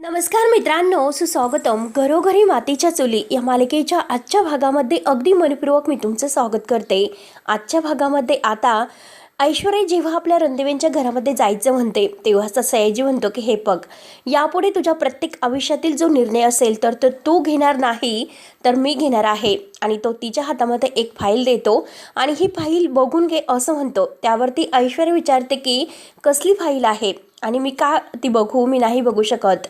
नमस्कार मित्रांनो, सुस्वागतम. घरोघरी मातीच्या चुली या मालिकेच्या आजच्या भागामध्ये अगदी मनपूर्वक मी तुमचं स्वागत करते. आजच्या भागामध्ये आता ऐश्वर्या जेव्हा आपल्या रणदेवींच्या घरामध्ये जायचं म्हणते तेव्हा सयाजी म्हणतो की हे बघ, यापुढे तुझ्या प्रत्येक आयुष्यातील जो निर्णय असेल तर तो तू घेणार नाही तर मी घेणार आहे. आणि तो तिच्या हातामध्ये एक फाईल देतो आणि ही फाईल बघून घे असं म्हणतो. त्यावरती ऐश्वर्या विचारते की कसली फाईल आहे आणि मी का ती बघू, मी नाही बघू शकत.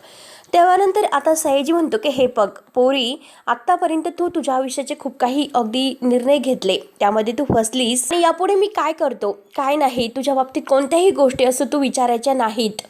त्यानंतर आता सयाजी म्हणतो की हे बघ पोरी, आत्तापर्यंत तू तुझ्या आयुष्याचे खूप काही अगदी निर्णय घेतले, त्यामध्ये तू फसलीस आणि यापुढे मी काय करतो काय नाही तुझ्या बाबतीत कोणत्याही गोष्टी असं तू विचारायच्या नाहीत.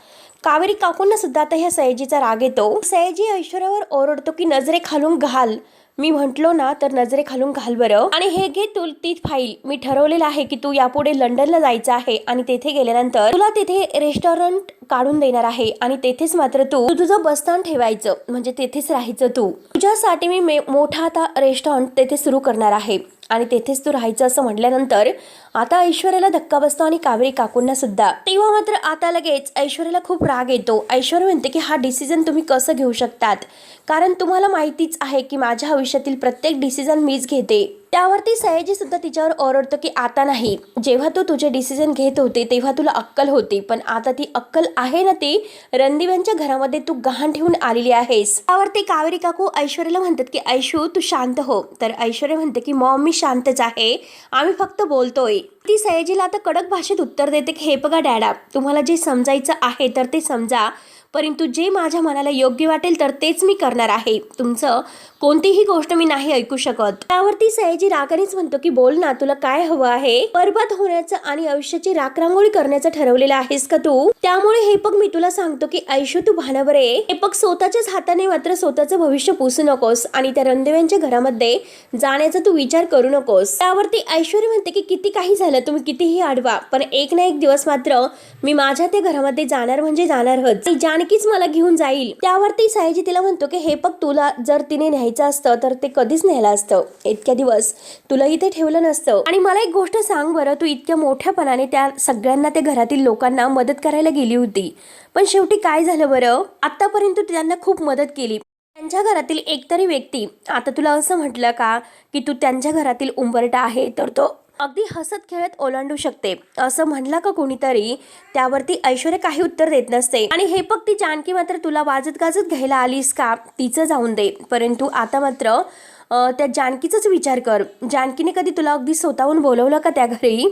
कावेरी काकूंना सुद्धा आता ह्या सयाजीचा राग येतो. सयाजी ऐश्वर्यावर ओरडतो की नजरे खालून घाल, मी म्हंटलो ना तर नजरे खालून घाल बरं. आणि हे घे तू ती फाईल, मी ठरवलेलं आहे की तू यापुढे लंडनला जायचं आहे आणि तेथे गेल्यानंतर तुला तिथे रेस्टॉरंट काढून देणार आहे आणि तेथेच मात्र तू तुझं बसस्थान ठेवायचं, म्हणजे तेथेच राहायचं. तू तुझ्यासाठी मी मोठा आता रेस्टॉरंट तेथे सुरू करणार आहे आणि तेथेच तू राहायचं असं म्हटल्यानंतर आता ऐश्वर्याला धक्का बसतो आणि कावेरी काकूंना सुद्धा. तेव्हा मात्र आता लगेच ऐश्वर्याला खूप राग येतो. ऐश्वर्या म्हणते की हा डिसिजन तुम्ही कसं घेऊ शकतात, कारण तुम्हाला माहितीच आहे की माझ्या आयुष्यातील प्रत्येक डिसिजन मीच घेते. त्यावरती सयाजी सुद्धा तिच्यावर ओरडतो की आता नाही, जेव्हा तू तुझे डिसिजन घेत होते तेव्हा तुला अक्कल होती, पण आता ती अक्कल आहे ना ती रणदिव्यांच्या घरामध्ये तू गहाण ठेवून आलेली आहेस. त्यावरती कावेरी काकू ऐश्वर्याला म्हणतात की ऐशू तू शांत हो. तर ऐश्वर्या म्हणते की मॉम मी शांतच आहे, आम्ही फक्त बोलतोय. ती सयाजीला आता कडक भाषेत उत्तर देते की हे बघा डॅडा, तुम्हाला जे समजायचं आहे तर ते समजा, परंतु जे माझ्या मनाला योग्य वाटेल तर तेच मी करणार आहे. तुमचं कोणतीही गोष्ट मी नाही ऐकू शकत. त्यावरती सयाजी रागानेच म्हणतो की बोल ना, तुला काय हवं आहे? बरबाद होण्याचं आणि आयुष्याची राखरांगोळी करण्याचं ठरवलेलं आहेस का तू? त्यामुळे हे बघ मी तुला सांगतो की ऐशू तू भानावर आहे. हे बघ स्वतःच्याच हाताने मात्र स्वतःचं भविष्य पुसू नकोस आणि त्या रणदेव्यांच्या घरामध्ये जाण्याचा तू विचार करू नकोस. त्यावरती ऐश्वर्या म्हणते की किती काही झालं, तुम्ही कितीही अडवा, पण एक ना एक दिवस मात्र मी माझ्या त्या घरामध्ये जाणार म्हणजे जाणारच. जानकीच मला घेऊन जाईल. त्यावरती सयाजी तिला म्हणतो की हे बघ, तुला जर तिने न्यायचं असतं तर ते कधीच नेलं असतं, इतक्या दिवस तुला इथे ठेवलं नसतं. आणि मला एक गोष्ट सांग बरं, तू इतक्या मोठ्यापणाने त्या सगळ्यांना, त्या घरातील लोकांना मदत करायला गेली होती, पण शेवटी काय झालं बरं? आतापर्यंत त्यांना खूप मदत केली, त्यांच्या घरातील एकतरी व्यक्ती आता तुला असं म्हटलं का की तू त्यांच्या घरातील उंबरटा आहे तर तो अगदी हसत खेळत ओलांडू शकते, असं म्हणला का कोणीतरी? त्यावरती ऐश्वर्या काही उत्तर देत नसते. आणि हे बघ, ती जानकी मात्र तुला वाजत गाजत घ्यायला आलीस का, तिचं जाऊन दे, परंतु आता मात्र त्या जानकीचाच विचार कर. जानकीने कधी तुला अगदी स्वतःहून बोलवलं का त्या घरी?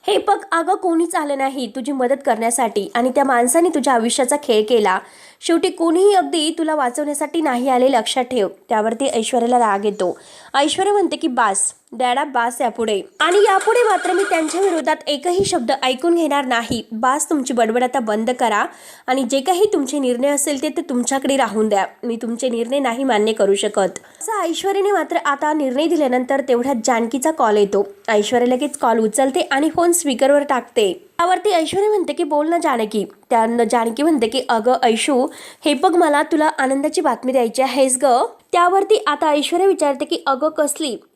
हे बघ अगं, कोणीच आलं नाही तुझी मदत करण्यासाठी आणि त्या माणसाने तुझ्या आयुष्याचा खेळ केला. शेवटी कोणीही अगदी तुला वाचवण्यासाठी नाही आले, लक्षात ठेव. त्यावरती ऐश्वर्याला राग येतो. ऐश्वर्या म्हणते की बास डॅडा, बास यापुढे, आणि यापुढे मात्र मी त्यांच्या विरोधात एकही शब्द ऐकून घेणार नाही. बास, तुमची बडबड आता बंद करा आणि जे काही तुमचे निर्णय असेल ते तुमच्याकडे राहून द्या. मी तुमचे निर्णय नाही मान्य करू शकत, असं ऐश्वर्याने मात्र आता निर्णय दिल्यानंतर तेवढ्यात जानकीचा कॉल येतो. ऐश्वर्या लगेच कॉल उचलते आणि फोन स्पीकरवर टाकते. त्यावरती ऐश्वर्या म्हणते की बोल ना जानकी. त्यानं जानकी म्हणते की अगं ऐशू, हे बघ मला तुला आनंदाची बातमी द्यायची आहेस ग. त्यावरती आता ऐश्वर्या विचारते की अगं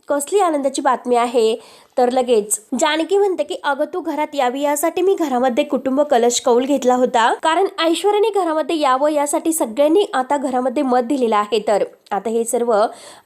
कसली आनंदाची बातमी आहे? तर लगेच जानकी म्हणते की अगं तू घरात यावी यासाठी मी घरामध्ये कुटुंब कलश कौल घेतला होता, कारण ऐश्वर्याने घरामध्ये यावं यासाठी सगळ्यांनी आता घरामध्ये मत दिलेलं आहे. तर आता हे सर्व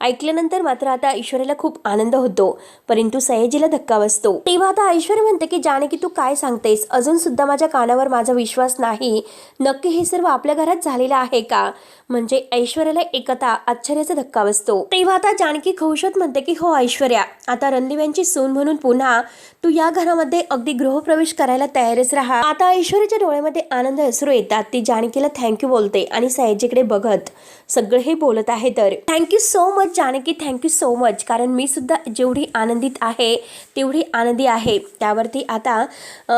ऐकल्यानंतर मात्र आता ऐश्वर्याला खूप आनंद होतो, परंतु सयाजीला धक्का बसतो. तेव्हा आता ऐश्वर्या म्हणते की जानकी तू काय सांगतेस? अजून सुद्धा माझ्या कानावर माझा विश्वास नाही. नक्की हे सर्व आपल्या घरात झालेलं आहे का? म्हणजे ऐश्वर्याला एकता आश्चर्याचा धक्का बसतो. तेव्हा आता जानकी खुशत म्हणते की हो ऐश्वर्या, आता रणदिव्यांची सून म्हणून पुन्हा तू या घरामध्ये अगदी गृहप्रवेश करायला तयारच राहा. आता ऐश्वर्याच्या डोळ्यामध्ये आनंद अश्रू येतात. ती जानकीला थँक्यू बोलते आणि सयाजीकडे बघत सगळं हे बोलत आहे. तर thank you so much Janaki, thank you so much, कारण मी सुद्धा जेवढी आनंदित आहे तेवढी आनंदी आहे. त्यावरती आता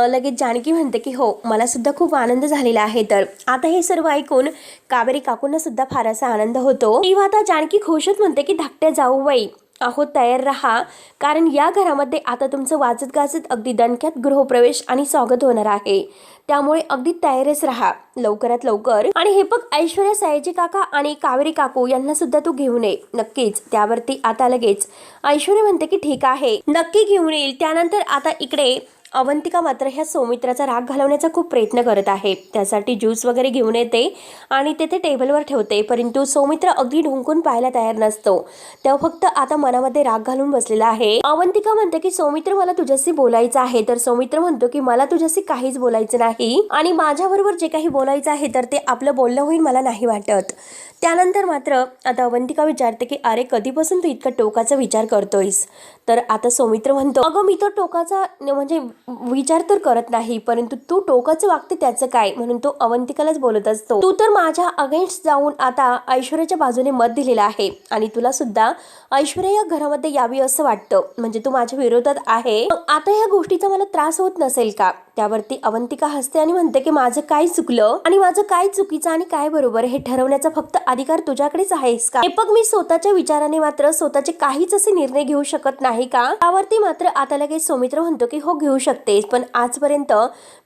लगेच जानकी म्हणते की हो, मला सुद्धा खूप आनंद झालेला आहे. तर आता हे सर्व ऐकून कावेरी काकूंना सुद्धा फार असा आनंद होतो. तेव्हा आता जानकी खुशच म्हणते की धाकट्या जाऊबाई आहोत, तयार राहा, कारण या घरामध्ये आता तुमचं वाजत गाजत अगदी दणक्यात गृहप्रवेश आणि स्वागत होणार आहे. त्यामुळे अगदी तयारच राहा लवकरात लवकर. आणि हे बघ ऐश्वर्या, सयाजी काका आणि कावेरी काकू यांना सुद्धा तू घेऊन ये नक्कीच. त्यावरती आता लगेच ऐश्वर्या म्हणते की ठीक आहे, नक्की घेऊन येईल. त्यानंतर आता इकडे अवंतिका मात्र ह्या सौमित्राचा राग घालवण्याचा खूप प्रयत्न करत आहे. त्यासाठी ज्यूस वगैरे घेऊन येते आणि तेथे टेबलवर ठेवते, परंतु सौमित्र अगदी ढुंकून पाहायला तयार नसतो. तेव्हा फक्त आता मनामध्ये राग घालून बसलेला आहे. अवंतिका म्हणते की सौमित्र मला तुझ्याशी बोलायचं आहे, तर सौमित्र म्हणतो की मला तुझ्याशी काहीच बोलायचं नाही आणि माझ्याबरोबर जे काही बोलायचं आहे तर ते आपलं बोलणं होईल मला नाही वाटत. त्यानंतर मात्र आता अवंतिका विचारते की अरे कधीपासून तू इतका टोकाचा विचार करतोयस. तर आता सौमित्र म्हणतो अगं मी तर टोकाचा म्हणजे विचार तर करत नाही, परंतु तू टोकाचं वागते त्याचं काय, म्हणून तो अवंतिकालाच बोलत असतो. तू तर माझ्या अगेन्स्ट जाऊन आता ऐश्वर्याच्या बाजूने मत दिलेलं आहे आणि तुला सुद्धा ऐश्वर्या या घरामध्ये यावी असं वाटतं, म्हणजे तू माझ्या विरोधात आहे. आता या गोष्टीचा मला त्रास होत नसेल का. त्यावरती अवंतिका हसते आणि म्हणते की माझं काय चुकलं आणि माझं काय चुकीचं आणि काय बरोबर हे ठरवण्याचा फक्त अधिकार तुझ्याकडेच आहेस का. हे मी स्वतःच्या विचाराने मात्र स्वतःचे काहीच असे निर्णय घेऊ शकत नाही का. त्यावरती मात्र आता लगेच सौमित्र म्हणतो की हो घेऊ शकतेस, पण आजपर्यंत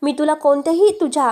मी तुला कोणत्याही तुझ्या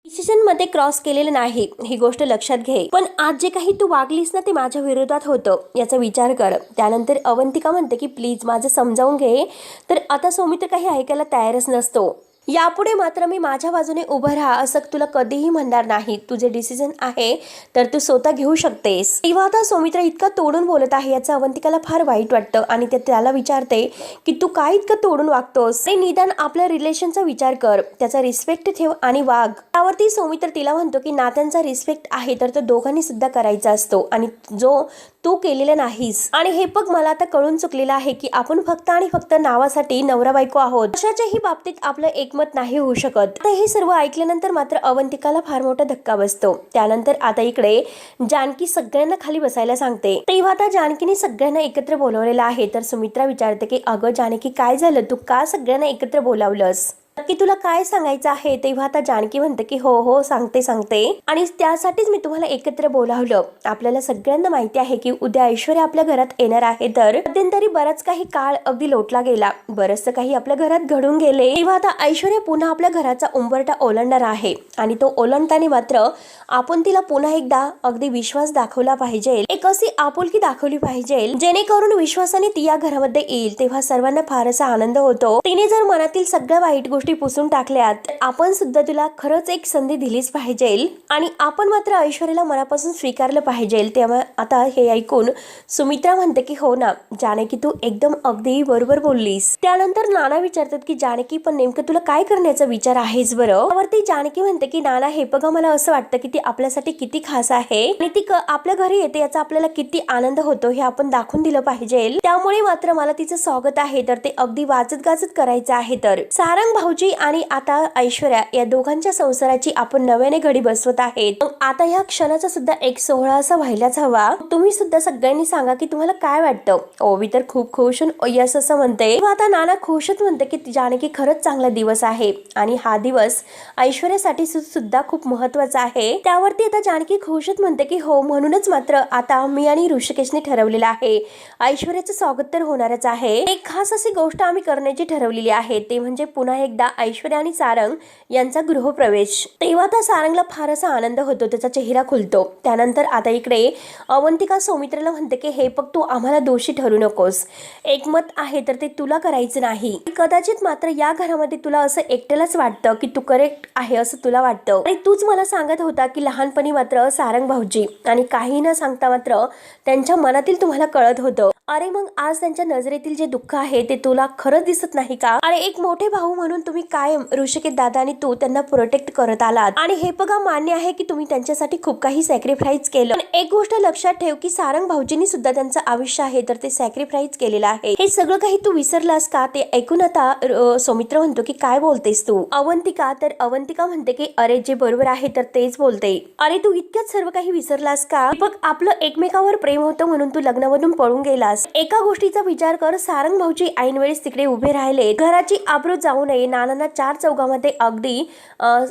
डिसिजन मध्ये क्रॉस केलेलं नाही, ही गोष्ट लक्षात घे. पण आज जे काही तू वागलीस ना ते माझ्या विरोधात होतं, याचा विचार कर. त्यानंतर अवंतिका म्हणते की प्लीज माझं समजावून घे. तर आता सौमित्र काही ऐकायला तयारच नसतो. यापुढे मात्र मी माझ्या बाजूने उभं राहा असं तुला कधीही म्हणणार नाही. तुझे डिसिजन आहे तर तू स्वतः घेऊ शकतेस. तेव्हा आता सौमित्र इतका तोडून बोलत आहे याचं अवंतिकाला फार वाईट वाटतं आणि ते त्याला विचारते की तू काय इतकं तोडून वागतोस. निदान आपल्या रिलेशनचा विचार कर, त्याचा रिस्पेक्ट ठेव आणि वाग. त्यावरती सौमित्र तिला म्हणतो की नात्यांचा रिस्पेक्ट आहे तर तो दोघांनी सुद्धा करायचा असतो आणि जो तू केलेला नाहीस. आणि हे मला आता कळून चुकलेलं आहे की आपण फक्त आणि फक्त नावासाठी नवरा बायको आहोत. अशाच्याही बाबतीत आपलं एकमत नाही होऊ शकत. आता हे सर्व ऐकल्यानंतर मात्र अवंतिकाला फार मोठा धक्का बसतो. त्यानंतर आता इकडे जानकी सगळ्यांना खाली बसायला सांगते. तेव्हा आता जानकीने सगळ्यांना एकत्र बोलवलेलं आहे. तर सुमित्रा विचारते की अगं जानकी काय झालं, तू का सगळ्यांना एकत्र बोलावलंस, नक्की तुला काय सांगायचं आहे. तेव्हा आता जानकी म्हणते की हो हो सांगते आणि त्यासाठीच मी तुम्हाला एकत्र बोलावलं. आपल्याला सगळ्यांना माहिती आहे की उद्या ऐश्वर्या आपल्या घरात येणार आहे. तर मध्यंतरी बराच काही काळ अगदी लोटला गेला, बरंचसं काही आपल्या घरात घडून गेले. तेव्हा आता ऐश्वर्या पुन्हा आपल्या घराचा उंबरठा ओलांडणार आहे आणि तो ओलांडताना मात्र आपण तिला पुन्हा एकदा अगदी विश्वास दाखवला पाहिजे, एक अशी आपुलकी दाखवली पाहिजे जेणेकरून विश्वासाने ती या घरामध्ये येईल. तेव्हा सर्वांना फार असा आनंद होतो. तिने जर मनातील सगळ्या वाईट गोष्टी पुसून टाकल्यात, आपण सुद्धा तिला खरंच एक संधी दिलीच पाहिजे आणि आपण मात्र ऐश्वर्याला मनापासून स्वीकारलं पाहिजे. तेव्हा आता हे ऐकून सुमित्रा म्हणते की हो ना जानकी, तू एकदम अगदी बरोबर बोललीस. त्यानंतर नाना विचारतात की जानकी पण नेमकं तुला काय करण्याचा विचार आहेस बरं. त्यावरती जानकी म्हणते की नाना हे बघा मला असं वाटतं की ती आपल्यासाठी किती खास आहे आणि ती आपल्या घरी येते याचा आपल्याला किती आनंद होतो हे आपण दाखवून दिलं पाहिजे. त्यामुळे मात्र मला तिचं स्वागत आहे तर ते अगदी वाजत गाजत करायचं आहे. तर सारंग भाऊजी आणि आता ऐश्वर्या या दोघांच्या संसाराची आपण नव्याने घडी बसवत आहेत. आता या क्षणाचा सुद्धा एक सोहळा असा व्हायलाच हवा. तुम्ही सुद्धा सगळ्यांनी सांगा की तुम्हाला काय वाटतं. ओवी तर खूप खुश यस असं म्हणते. आता नाना खुशच म्हणते की जानकी खरंच चांगला दिवस आहे आणि हा दिवस ऐश्वर्यासाठी सुद्धा खूप महत्वाचा आहे. त्यावरती आता जानकी खुशच म्हणते की हो म्हणूनच मात्र आता मी आणि ऋषिकेशने ठरवलेलं आहे ऐश्वर्याचं स्वागत तर होणारच आहे. एक खास अशी गोष्ट आम्ही करण्याची ठरवलेली आहे, ते म्हणजे पुन्हा एकदा ऐश्वर्या आणि सारंग यांचा गृहप्रवेश. तेव्हा आता सारंगला फार असा आनंद होतो, त्याचा चेहरा खुलतो. त्यानंतर आता इकडे अवंतिका सौमित्राला म्हणते की हे तू आम्हाला दोषी ठरू नकोस, एकमत आहे तर ते तुला करायचं नाही. कदाचित मात्र या घरामध्ये तुला असं एकट्यालाच वाटतं की तू करेक्ट आहे असं तुला वाटतं आणि तूच मला सांगत होता की लहानपणी मात्र सारंग भाऊजी आणि काही न सांगता मात्र त्यांच्या मनातील तुम्हाला कळत होतं. अरे मग आज त्यांच्या नजरेतील जे दुःख आहे ते तुला खरंच दिसत नाही का. अरे एक मोठे भाऊ म्हणून तुम्ही कायम ऋषिकेश दादा आणि तू त्यांना प्रोटेक्ट करत आलात आणि हे बघा मान्य आहे की तुम्ही त्यांच्यासाठी खूप काही सॅक्रिफाईस केलं. पण एक गोष्ट लक्षात ठेव की सारंग भाऊजींनी सुद्धा त्यांचं आयुष्य आहे तर ते सॅक्रिफाईस केलेलं आहे. हे सगळं काही तू विसरलास का. ते ऐकून आता सौमित्र म्हणतो की काय बोलतेस तू. अवंतिका म्हणते की अरे जे बरोबर आहे तर तेच बोलते. अरे तू इतक्यात सर्व काही विसरलास का. बघ आपलं एकमेकावर प्रेम होतं म्हणून तू लग्नामधून पळून गेलास. एका गोष्टीचा विचार कर, सारंग भाऊजी ऐन वेळेस तिकडे उभे राहिले. घराची आबरू जाऊ नये, नानांना चार चौघामध्ये अगदी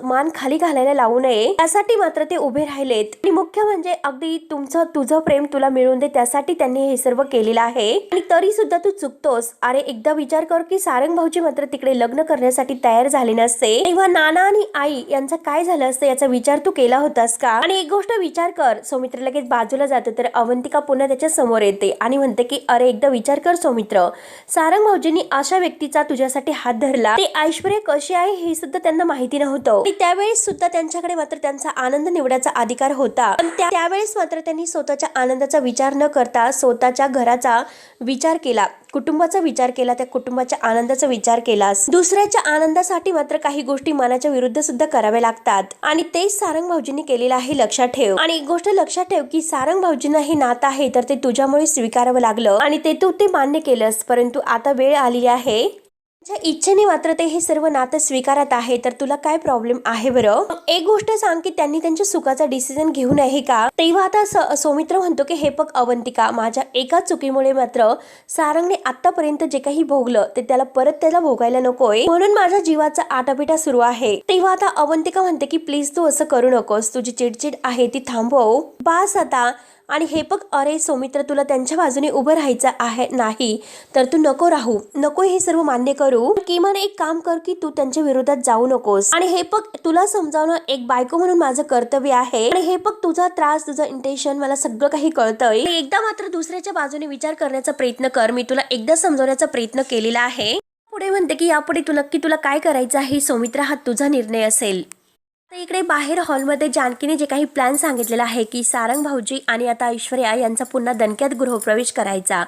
मान खाली घालायला लावू नये त्यासाठी मात्र ते उभे राहिलेत. आणि मुख्य म्हणजे अगदी तुझं प्रेम तुला मिळून दे त्यासाठी त्यांनी हे सर्व केलेलं आहे आणि तरी सुद्धा तू चुकतोस. अरे एकदा विचार कर की सारंग भाऊजी मात्र तिकडे लग्न करण्यासाठी तयार झाले नसते तेव्हा नाना आणि आई यांचं काय झालं असतं याचा विचार तू केला होतास का. आणि एक गोष्ट विचार कर. सौमित्र लगेच बाजूला जाते तर अवंतिका पुन्हा त्याच्या समोर येते आणि म्हणते की की अरे एकदा विचार कर सौमित्र, सारंग भाऊजींनी अशा व्यक्तीचा तुझ्यासाठी हात धरला, ते ऐश्वर्या कशी आहे हे सुद्धा त्यांना माहिती नव्हतं. त्यावेळेस सुद्धा त्यांच्याकडे मात्र त्यांचा आनंद निवडायचा अधिकार होता, पण त्यावेळेस मात्र त्यांनी स्वतःच्या आनंदाचा विचार न करता स्वतःच्या घराचा विचार केला, कुटुंबाचा विचार केला, त्या कुटुंबाच्या आनंदाचा विचार केला. दुसऱ्याच्या आनंदासाठी मात्र काही गोष्टी मनाच्या विरुद्ध सुद्धा कराव्या लागतात आणि तेच सारंग भाऊजींनी केलेलं आहे, लक्षात ठेव. आणि एक गोष्ट लक्षात ठेव की सारंग भाऊजींना हे नातं आहे तर ते तुझ्यामुळे स्वीकारावं लागलं आणि तू ते मान्य केलंस, परंतु आता वेळ आलेली आहे इच्छेने मात्र ते हे सर्व नातं स्वीकारत आहे, तर तुला काय प्रॉब्लेम आहे बरं? एक गोष्ट सांग की त्यांनी त्यांच्या सुखाचा डिसिजन घेऊ नये का? तेव्हा आता सौमित्र म्हणतो की हे बघ अवंतिका, माझ्या एका चुकीमुळे मात्र सारंगने आतापर्यंत जे काही भोगलं ते त्याला भोगायला नकोय, म्हणून माझ्या जीवाचा आटापिटा सुरू आहे. तेव्हा आता अवंतिका म्हणते की प्लीज तू असं करू नकोस, तुझी चिडचिड आहे ती थांबव, बास आता. आणि हे बघ अरे सौमित्र, तुला त्यांच्या बाजूने उभं राहायचं आहे नाही तर तू नको हे सर्व मान्य करू. किमान एक काम कर की तू त्यांच्या विरोधात जाऊ नकोस. आणि हे बघ तुला समजावणं एक बायको म्हणून माझं कर्तव्य आहे. आणि हे बघ तुझा त्रास, तुझं इंटेन्शन मला सगळं काही कळतंय. एकदा मात्र दुसऱ्याच्या बाजूने विचार करण्याचा प्रयत्न कर. मी तुला एकदा समजवण्याचा प्रयत्न केलेला आहे. पुढे म्हणते की यापुढे तुला काय करायचं आहे सौमित्र, हा तुझा निर्णय असेल. इकडे बाहेर हॉलमध्ये जानकीने जे काही प्लॅन सांगितलेला आहे की सारंग भाऊजी आणि आता ऐश्वर्या यांचा पुन्हा दणक्यात गृहप्रवेश करायचा,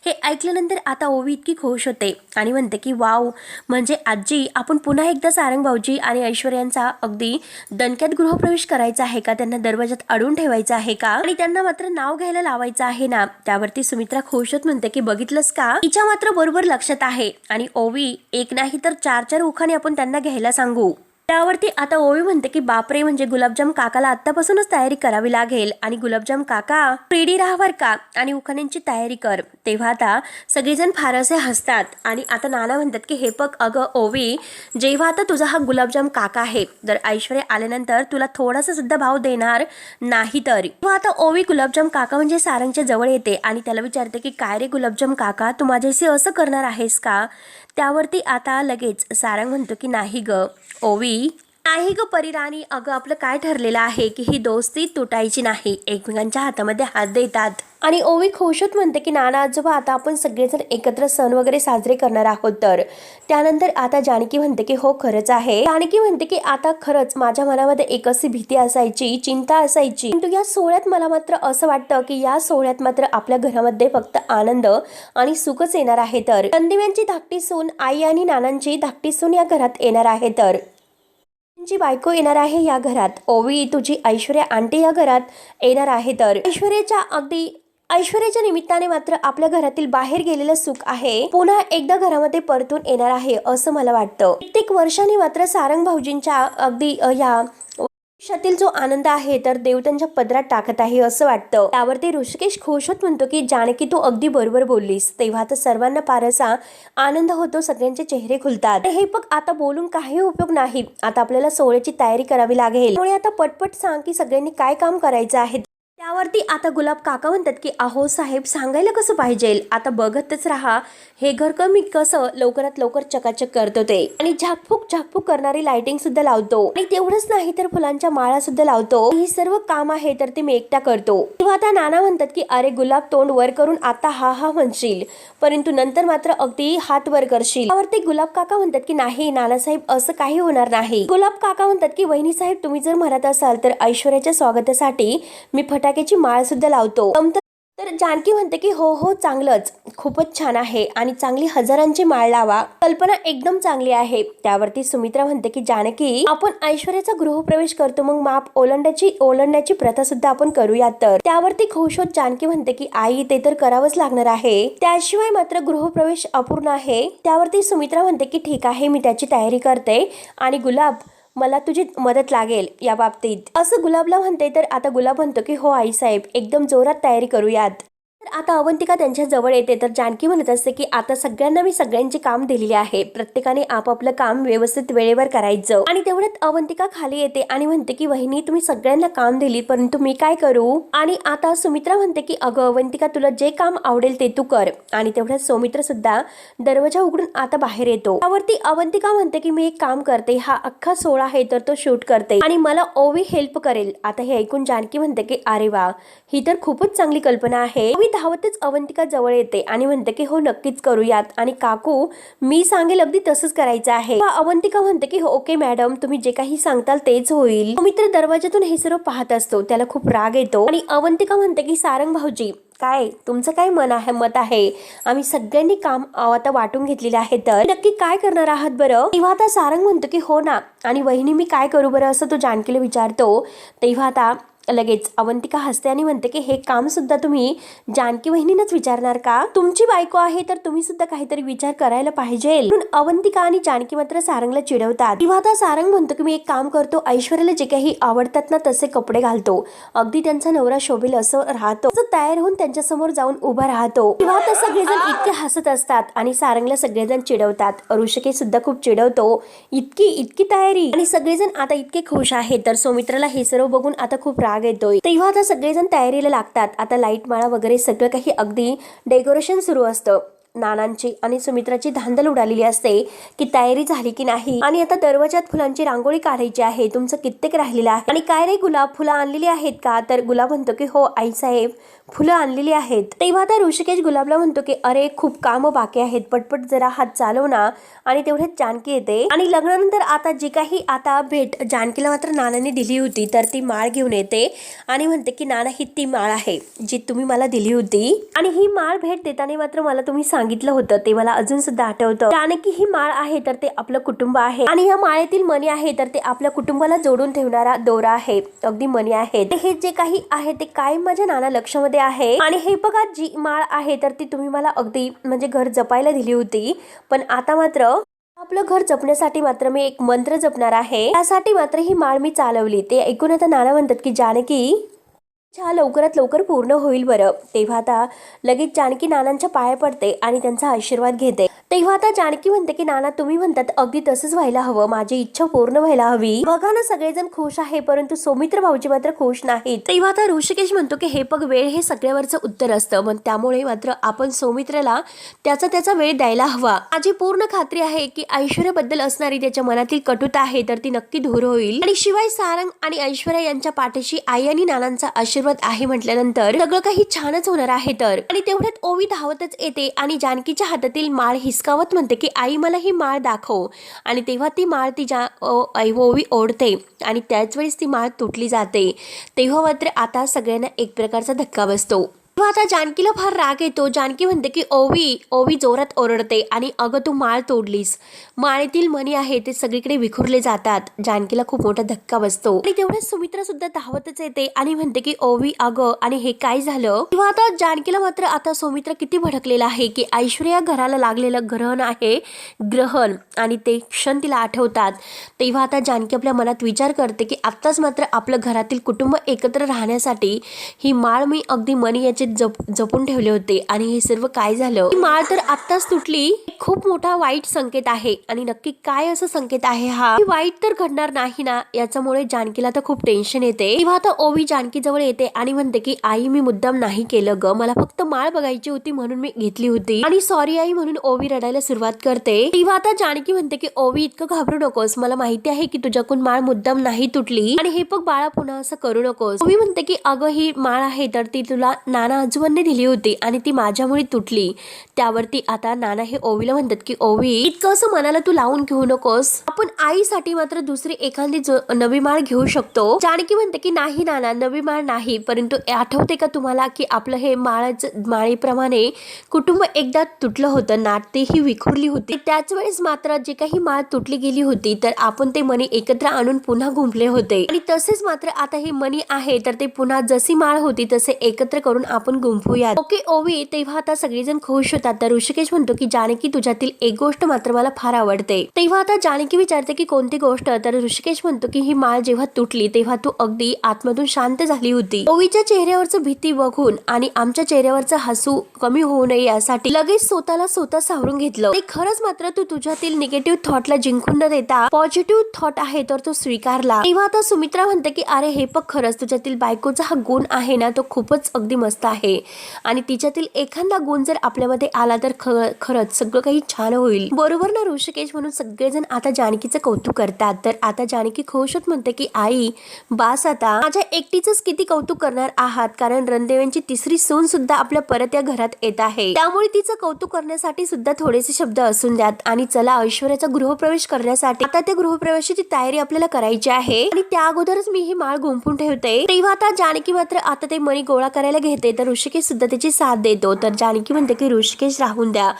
हे ऐकल्यानंतर आता ओवी इतकी खुश होते आणि म्हणते की वाव, म्हणजे आजी आपण पुन्हा एकदा सारंग भाऊजी आणि ऐश्वर्यांचा अगदी दणक्यात गृहप्रवेश करायचा आहे का? त्यांना दरवाजात अडवून ठेवायचं आहे का? आणि त्यांना मात्र नाव घ्यायला लावायचं आहे ना? त्यावरती सुमित्रा खुश होत म्हणते की बघितलंस का, तिच्या मात्र बरोबर लक्षात आहे. आणि ओवी, एक नाही तर 4 उखाणे आपण त्यांना घ्यायला सांगू. त्यावरती आता ओवी म्हणते की बापरे, म्हणजे गुलाबजाम काकाला आतापासूनच तयारी करावी लागेल. आणि गुलाबजाम काका रेडी राहावर का आणि उखाण्यांची तयारी कर. तेव्हा आता सगळेजण फार असे हसतात आणि आता नाना म्हणतात की हे बघ अगं ओवी, जेव्हा आता तुझा हा गुलाबजाम काका आहे, जर ऐश्वर्या आल्यानंतर तुला थोडासा सुद्धा भाव देणार नाही तर. तेव्हा आता ओवी गुलाबजाम काका म्हणजे सारंगच्या जवळ येते आणि त्याला विचारते की काय रे गुलाबजाम काका, तू माझ्याशी असं करणार आहेस का? त्यावरती आता लगेच सारंग म्हणतो की नाही ग ओवी, नाही ग परिराणी, अगं आपलं काय ठरलेलं आहे की ही दोस्ती तुटायची नाही, एकमेकांच्या हातामध्ये हात देतात. आणि ओवी खुश होत म्हणते की नाना आजोबा आता आपण सगळेजण एकत्र सण वगैरे साजरे करणार आहोत तर. त्यानंतर आता जानकी म्हणते की हो खरंच आहे. जानकी म्हणते की आता खरंच माझ्या मनामध्ये एक अशी भीती असायची, चिंता असायची, परंतु या सोहळ्यात मला मात्र असं वाटतं की या सोहळ्यात मात्र आपल्या घरामध्ये फक्त आनंद आणि सुखच येणार आहे. तर रणदिव्यांची धाकटी सून, आई आणि नानांची धाकटी सून या घरात येणार आहे, तर जी बायको येणार आहे या घरात. ओवी, तुझी ऐश्वर्या आंटी या घरात येणार आहे. तर ऐश्वर्याच्या निमित्ताने मात्र आपल्या घरातील बाहेर गेलेलं सुख आहे पुन्हा एकदा घरामध्ये परतून येणार आहे असं मला वाटतं. कित्येक वर्षांनी मात्र सारंग भाऊजींच्या अगदी या आयुष्यातील जो आनंद आहे तर देव त्यांच्या पदरात टाकत आहे असं वाटतं. त्यावरती ऋषिकेश खुश होत म्हणतो की जानकी तू अगदी बरोबर बोललीस. तेव्हा तर सर्वांना फारसा आनंद होतो, सगळ्यांचे चेहरे खुलतात. हे बघ आता बोलून काही उपयोग नाही, आता आपल्याला सोहळ्याची तयारी करावी लागेल. त्यामुळे आता पटपट सांग की सगळ्यांनी काय काम करायचं आहे. त्यावरती आता गुलाब काका म्हणतात की अहो साहेब, सांगायला कसं पाहिजे, आता राहा, हे घर कमी कसं लवकरात लवकर चकाचक करतो ते. आणि झाकफूक करणारी लाइटिंग सुद्धा लावतो. आणि तेवढंच नाही तर फुलांच्या माळा सुद्धा लावतो. ही सर्व काम आहे तर ते मी एकटा करतो. तेव्हा आता नाना म्हणतात की अरे गुलाब, तोंड वर करून आता हा म्हणशील, परंतु नंतर मात्र अगदी हात वर करशील. त्यावरती गुलाब काका म्हणतात की नाही नानासाहेब, असं काही होणार नाही. गुलाब काका म्हणतात की वहिनी साहेब, तुम्ही जर म्हणत असाल तर ऐश्वर्याच्या स्वागतासाठी मी फटाक्याची माळ सुद्धा लावतो. तर जानकी म्हणते की हो चांगलंच, खूपच छान आहे आणि चांगली हजारांची माळ लावा, कल्पना एकदम चांगली आहे. त्यावरती सुमित्रा म्हणते की जानकी, आपण ऐश्वर्याचा गृहप्रवेश करतो मग माप ओलांडण्याची प्रथा सुद्धा आपण करूयात. तर त्यावरती खुश होत जानकी म्हणते की आई, ते तर करावंच लागणार आहे, त्याशिवाय मात्र गृहप्रवेश अपूर्ण आहे. त्यावरती सुमित्रा म्हणते की ठीक आहे, मी त्याची तयारी करते आणि गुलाब, मला तुझी मदत लागेल या बाबतीत असं गुलाबला म्हणते. तर आता गुलाब म्हणतो की हो आई साहेब, एकदम जोरात तयारी करूयात. तर आता अवंतिका त्यांच्या जवळ येते. तर जानकी म्हणत असते की आता सगळ्यांना मी सगळ्यांचे काम दिलेले आहे, प्रत्येकाने आपापलं काम व्यवस्थित वेळेवर करायचं. आणि तेवढ्यात अवंतिका खाली येते आणि म्हणते की वहिनी, तुम्ही सगळ्यांना काम दिली, परंतु मी काय करू. आणि आता सुमित्रा म्हणते की अगं अवंतिका, तुला जे काम आवडेल ते तू कर. आणि तेवढ्यात सौमित्र सुद्धा दरवाजा उघडून आता बाहेर येतो. त्यावरती अवंतिका म्हणते की मी एक काम करते, हा अख्खा सोहळा आहे तर तो शूट करते आणि मला ओवी हेल्प करेल. आता हे ऐकून जानकी म्हणते की अरे वा, ही तर खूपच चांगली कल्पना आहे. ओवी धावतच अवंतिका जवळ येते आणि म्हणते की हो नक्कीच करूयात आणि काकू मी सांगेल अगदी तसंच करायचं आहे. अवंतिका म्हणते की हो ओके मॅडम तुम्ही जे काही सांगताल तेच होईल. सौमित्र दरवाजातून हे सर्व पाहत असतो. त्याला खूप राग येतो आणि अवंतिका म्हणते की सारंग भाऊजी काय तुमचं काय मत आहे. आम्ही सगळ्यांनी काम आता वाटून घेतलेले आहे तर नक्की काय करणार आहात बरं. तेव्हा आता सारंग म्हणतो की हो ना आणि वहिनी मी काय करू बरं असं तो जानकीला विचारतो. तेव्हा आता लगेच अवंतिका हसते आणि म्हणते की हे काम सुद्धा तुम्ही जानकी वहिनीनंच विचारणार का. तुमची बायको आहे तर तुम्ही सुद्धा काहीतरी विचार करायला पाहिजे. म्हणून अवंतिका आणि जानकी मात्र सारंगला चिडवतात. तेव्हा आता सारंग म्हणतो की मी एक काम करतो ऐश्वर्याला जे काही आवडतात ना तसे कपडे घालतो. अगदी त्यांचा नवरा शोभेल असं राहतो. तयार होऊन त्यांच्या समोर जाऊन उभा राहतो. तेव्हा आता सगळेजण इतके हसत असतात आणि सारंगला सगळेजण चिडवतात. ऋषिकेश सुद्धा खूप चिडवतो. इतकी तयारी आणि सगळेजण आता इतके खुश आहेत. तर सौमित्राला हे सर्व बघून आता खूप राग येतोय. तेव्हा आता सगळेजण तयारीला लागतात. आता लाईट माळा वगैरे सगळं काही अगदी डेकोरेशन सुरू असतं. नानांची आणि सुमित्राची धांदल उडालेली असते की तयारी झाली की नाही आणि आता दरवाजात फुलांची रांगोळी काढायची आहे. तुमचं कित्येक राहिलेलं आहे आणि काय रे गुलाब फुलं आणलेली आहेत का. तर गुलाब म्हणतो की हो आई साहेब फुलं आणलेली आहेत. तेव्हा आता ऋषिकेश गुलाबला म्हणतो की अरे खूप काम बाकी आहेत पटपट जरा हात चालव ना. आणि तेवढेच जानकी येते आणि लग्नानंतर आता जी काही आता भेट जानकीला मात्र नानाने दिली होती तर ती माळ घेऊन येते आणि म्हणते की नाना ही ती माळ आहे जी तुम्ही मला दिली होती आणि ही माळ भेट देताना मात्र मला तुम्ही सांगितलं होतं ते मला अजून सुद्धा आठवतं. जानकी ही माळ आहे तर ते आपलं कुटुंब आहे आणि या माळेतील मणी आहे तर ते आपल्या कुटुंबाला जोडून ठेवणारा दोरा आहे. अगदी मणी आहे हे जे काही आहे ते कायम माझ्या नाना लक्षामध्ये आहे आणि हे बघा जी माळ आहे तर ती तुम्ही मला अगदी म्हणजे घर जपायला दिली होती पण आता मात्र आपलं घर जपण्यासाठी मात्र मी एक मंत्र जपणार आहे. त्यासाठी मात्र ही माळ मी चालवली. ते ऐकून आता नाना म्हणतात की जानकी लवकरात लवकर पूर्ण होईल बरं. तेव्हा आता लगेच जानकी नानांच्या पाया पडते आणि त्यांचा आशीर्वाद घेते. तेव्हा आता जानकी म्हणते की नाना तुम्ही म्हणतात अगदी तसंच व्हायला हवं. माझी इच्छा पूर्ण व्हायला हवी. बघा ना सगळेजण खुश आहे परंतु सौमित्र भाऊजी मात्र खुश नाहीत. तेव्हा आता ऋषिकेश म्हणतो की हे बघ वेळ हे सगळ्यावरचं उत्तर असतं मग त्यामुळे मात्र आपण सौमित्रला त्याचा वेळ द्यायला हवा. माझी पूर्ण खात्री आहे की ऐश्वर्याबद्दल असणारी त्याच्या मनातील कटुता आहे तर ती नक्की दूर होईल आणि शिवाय सारंग आणि ऐश्वर्या यांच्या पाठीशी आई आणि नानांचा आशीर्वाद आहे म्हटल्यानंतर सगळं काही छानच होणार आहे. तर आणि तेवढ्यात ओवी धावतच येते आणि जानकीच्या हातातील माळ हिसकावत म्हणते की आई मला ही माळ दाखव आणि तेव्हा ती माळ तिच्या ओवी ओढते आणि त्याच वेळेस ती माळ तुटली जाते. तेव्हा मात्र आता सगळ्यांना एक प्रकारचा धक्का बसतो. तेव्हा आता जानकीला फार राग येतो. जानकी म्हणते की ओवी जोरात ओरडते आणि अगं तू माळ तोडलीस. माळेतील मणी आहे ते सगळीकडे विखुरले जातात. जानकीला खूप मोठा धक्का बसतो आणि तेवढ्याच सुमित्रा सुद्धा धावतच येते आणि म्हणते की ओवी अगं आणि हे काय झालं. तेव्हा आता जानकीला मात्र आता सुमित्रा किती भडकलेला आहे की ऐश्वर्या घराला लागलेलं ग्रहण आणि ते क्षण तिला आठवतात. तेव्हा आता जानकी आपल्या मनात विचार करते की आत्ताच मात्र आपलं घरातील कुटुंब एकत्र राहण्यासाठी ही माळ मी अगदी मणी याचे जपून ठेवले होते आणि हे सर्व काय झालं. माळ तर आत्ताच तुटली. खूप मोठा वाईट संकेत आहे आणि नक्की काय असं संकेत आहे हा. वाईट तर घडणार नाही ना. याच्यामुळे जानकीला तर खूप टेन्शन येते. तेव्हा आता ओवी जानकी जवळ येते आणि म्हणते की आई मी मुद्दाम नाही केलं ग. मला फक्त माळ बघायची होती म्हणून मी घेतली होती आणि सॉरी आई म्हणून ओवी रडायला सुरुवात करते. तेव्हा आता जानकी म्हणते की ओवी इतकं घाबरू नकोस. मला माहिती आहे की तुझ्याकडून माळ मुद्दाम नाही तुटली आणि हे बघ बाळा पुन्हा असं करू नकोस. ओवी म्हणते की अगं ही माळ आहे तर ती तुला नाना आजोबांनी दिली होती आणि ती माझ्यामुळे तुटली. त्यावरती आता नाना हे ओवीला म्हणतात की ओवी इतकं असं मनाला तू लावून घेऊ नकोस. आपण आईसाठी मात्र दुसरी एखादी नवी माळ घेऊ शकतो. जानकी म्हणते की नाही नाना नवी माळ नाही परंतु आठवते का तुम्हाला की आपलं हे माळेप्रमाणे कुटुंब एकदा तुटलं होतं ना. तेही विखुरली होती. त्याच वेळेस मात्र जे काही माळ तुटली गेली होती तर आपण ते मणी एकत्र आणून पुन्हा गुंफले होते आणि तसेच मात्र आता हे मणी आहे तर ते पुन्हा जशी माळ होती तसे एकत्र करून आपण गुंफूयात. ओके ओवी. तेव्हा आता सगळेजण खुश होतात. तर ऋषिकेश म्हणतो की जानकी तुझ्यातील एक गोष्ट मात्र मला फार आवडते. तेव्हा आता जानकी विचारते की कोणती गोष्ट. तर ऋषिकेश म्हणतो की ही माळ जेव्हा तुटली तेव्हा तू अगदी आतमधून शांत झाली होती. ओवीच्या चेहऱ्यावरचं भीती बघून आणि आमच्या चेहऱ्यावरचं हसू कमी होऊ नये यासाठी लगेच स्वतः सावरून घेतलं. ते खरंच मात्र तू तुझ्यातील निगेटिव्ह थॉटला जिंकून न देता पॉझिटिव्ह थॉट आहे तर तो स्वीकारला. तेव्हा आता सुमित्रा म्हणते की अरे हे बघ खरंच तुझ्यातील बायकोचा हा गुण आहे ना तो खूपच अगदी मस्त आहे. आहे आणि तिच्यातील एखादा गुण जर आपल्यामध्ये आला तर खरंच सगळं काही छान होईल, बरोबर ना ऋषिकेश? म्हणून सगळेजण आता जानकीचं कौतुक करतात. तर आता जानकी खुश होत म्हणते की आई बास, आता माझ्या एकटीचंच किती कौतुक करणार आहात, कारण रणदेवांची तिसरी सून सुद्धा आपल्या परत या घरात येत आहे, त्यामुळे तिचं कौतुक करण्यासाठी सुद्धा थोडेसे शब्द असून द्यात. आणि चला, ऐश्वर्याचा गृहप्रवेश करण्यासाठी आता त्या गृहप्रवेशाची तयारी आपल्याला करायची आहे आणि त्या अगोदरच मी ही माळ गुंफून ठेवते. तेव्हा आता जानकी मात्र आता ते मणी गोळा करायला घेते, तर ऋषिकेश सुद्धा त्याची साथ देतो. तर जानकी म्हणते की ऋषिकेश राहून द्या.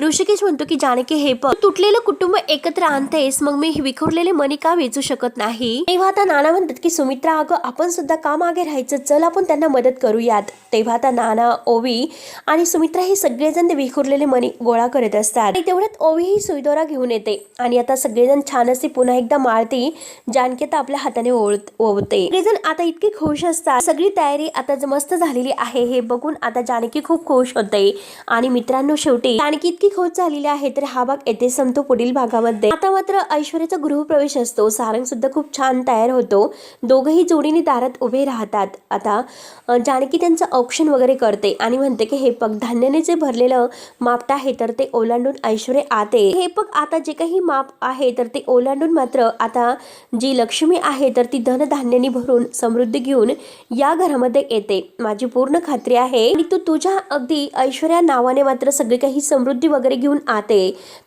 ऋषिकेश म्हणतो की जानकी, हे पण तुटलेलं कुटुंब एकत्र आणतेस, मग मी विखुरलेले मणी का वेचू शकत नाही? तेव्हा आता नाना म्हणतात की सुमित्रा, अगं आपण सुद्धा का मागे राहायचं, चल आपण त्यांना मदत करूयात. तेव्हा आता नाना, ओवी आणि सुमित्रा हे सगळेजण ते विखुरलेले मणी गोळा करत असतात. आणि तेवढ्यात ओवी ही सुईदोरा घेऊन येते आणि आता सगळेजण छान असे पुन्हा एकदा माळती जानकी आता आपल्या हाताने ओवते. सगळेजण आता इतके खुश असतात. सगळी तयारी आता मस्त झालेली आहे हे बघून आता जानकी खूप खुश होते. आणि मित्रांनो, शेवटी जानकी इतकी खुश झालेली आहे तर हा भाग येथे संपतो. पुढील भागामध्ये आता मात्र ऐश्वर्याचा गृहप्रवेश असतो. सारंग सुद्धा खूप छान तयार होतो. दोघही जोडीने दारात उभे राहतात. आता जानकी त्यांचं औक्षण वगैरे करते आणि म्हणते की हे पग धान्याने जे भरलेलं मापट आहे तर ते ओलांडून ऐश्वर्या आते. हे पग आता जे काही माप आहे तर ते ओलांडून मात्र आता जी लक्ष्मी आहे तर ती धनधान्याने भरून समृद्धी घेऊन या घरामध्ये येते. माझी पूर्ण खात्री आहे आणि तू तुझ्या अगदी ऐश्वर्या नावाने मात्र सगळी काही समृद्धी वगैरे घेऊन आते.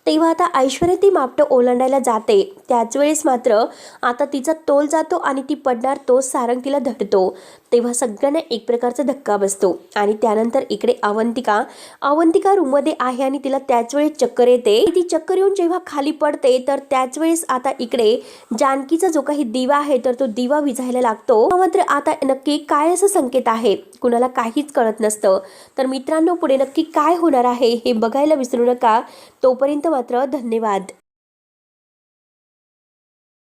तेव्हा आता ऐश्वर्या ती मापट ओलांडायला जाते. त्याच वेळेस मात्र आता तिचा तोल जातो आणि ती पडणार, तो सारंग तिला धरतो. तेव्हा सगळ्यांना एक प्रकारचा धक्का बसतो. आणि त्यानंतर इकडे अवंतिका रूम मध्ये आहे आणि तिला त्याच वेळेस चक्कर येते. ती चक्कर येऊन जेव्हा खाली पडते तर त्याच वेळेस आता इकडे जानकीचा जो काही दिवा आहे तर तो दिवा विझायला लागतो. मात्र आता नक्की काय असं संकेत आहे कुणाला काहीच कळत नसतं. तर मित्रांनो, पुढे नक्की काय होणार आहे हे बघायला विसरू नका. तोपर्यंत मात्र धन्यवाद.